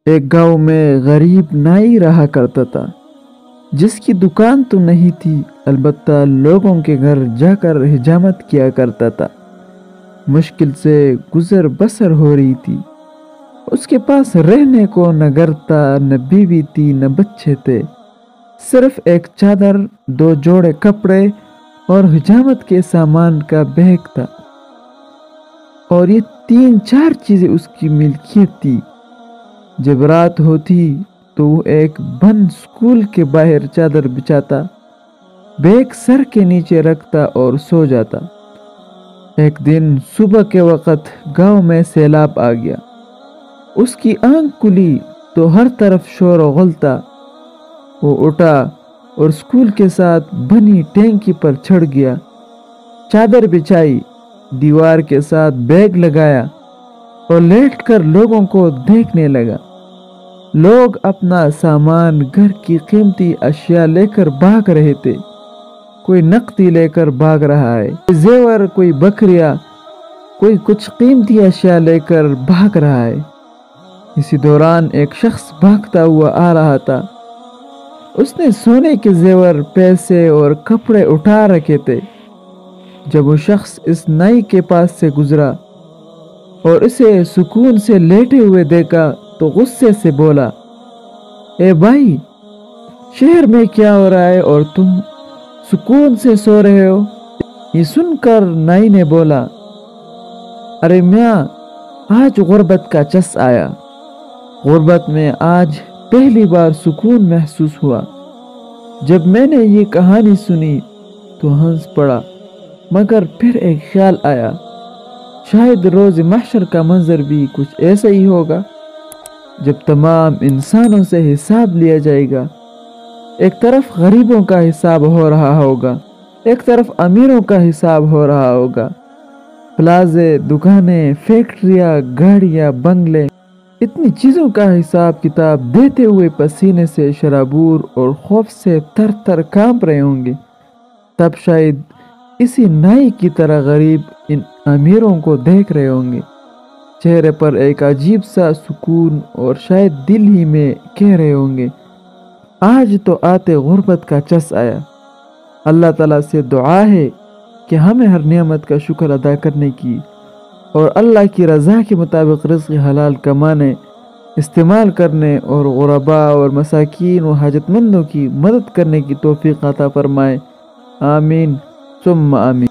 ایک گاؤں میں غریب نائی رہا کرتا تھا، جس کی دکان تو نہیں تھی، البتہ لوگوں کے گھر جا کر حجامت کیا کرتا تھا۔ مشکل سے گزر بسر ہو رہی تھی۔ اس کے پاس رہنے کو نہ گھر تھا، نہ بیوی تھی، نہ بچے تھے، صرف ایک چادر، 2 جوڑے کپڑے اور حجامت کے سامان کا بیگ تھا، اور یہ 3-4 چیزیں اس کی ملکیت تھی۔ جب رات ہوتی تو وہ ایک بند سکول کے باہر چادر بچھاتا، بیگ سر کے نیچے رکھتا اور سو جاتا۔ ایک دن صبح کے وقت گاؤں میں سیلاب آ گیا۔ اس کی آنکھ کھلی تو ہر طرف شور و غل تھا۔ وہ اٹھا اور سکول کے ساتھ بنی ٹینکی پر چڑھ گیا، چادر بچھائی، دیوار کے ساتھ بیگ لگایا اور لیٹ کر لوگوں کو دیکھنے لگا۔ لوگ اپنا سامان، گھر کی قیمتی اشیاء لے کر بھاگ رہے تھے۔ کوئی نقدی لے کر بھاگ رہا ہے، کوئی زیور، کوئی بکریاں، کوئی کچھ قیمتی اشیاء لے کر بھاگ رہا ہے۔ اسی دوران ایک شخص بھاگتا ہوا آ رہا تھا۔ اس نے سونے کے زیور، پیسے اور کپڑے اٹھا رکھے تھے۔ جب وہ شخص اس نائی کے پاس سے گزرا اور اسے سکون سے لیٹے ہوئے دیکھا تو غصے سے بولا، اے بھائی، شہر میں کیا ہو رہا ہے اور تم سکون سے سو رہے ہو؟ یہ سن کر نائی نے بولا، ارے میاں، آج غربت کا چس آیا۔ غربت میں آج پہلی بار سکون محسوس ہوا۔ جب میں نے یہ کہانی سنی تو ہنس پڑا، مگر پھر ایک خیال آیا، شاید روز محشر کا منظر بھی کچھ ایسا ہی ہوگا، جب تمام انسانوں سے حساب لیا جائے گا۔ ایک طرف غریبوں کا حساب ہو رہا ہوگا، ایک طرف امیروں کا حساب ہو رہا ہوگا۔ پلازے، دکانیں، فیکٹریاں، گاڑیاں، بنگلے، اتنی چیزوں کا حساب کتاب دیتے ہوئے پسینے سے شرابور اور خوف سے تر تر کانپ رہے ہوں گے۔ تب شاید اسی نائی کی طرح غریب ان امیروں کو دیکھ رہے ہوں گے، چہرے پر ایک عجیب سا سکون، اور شاید دل ہی میں کہہ رہے ہوں گے، آج تو آتے غربت کا چس آیا۔ اللہ تعالیٰ سے دعا ہے کہ ہمیں ہر نعمت کا شکر ادا کرنے کی اور اللہ کی رضا کے مطابق رزق حلال کمانے، استعمال کرنے اور غرباء اور مساکین و حاجت مندوں کی مدد کرنے کی توفیق عطا فرمائے۔ آمین ثم آمین۔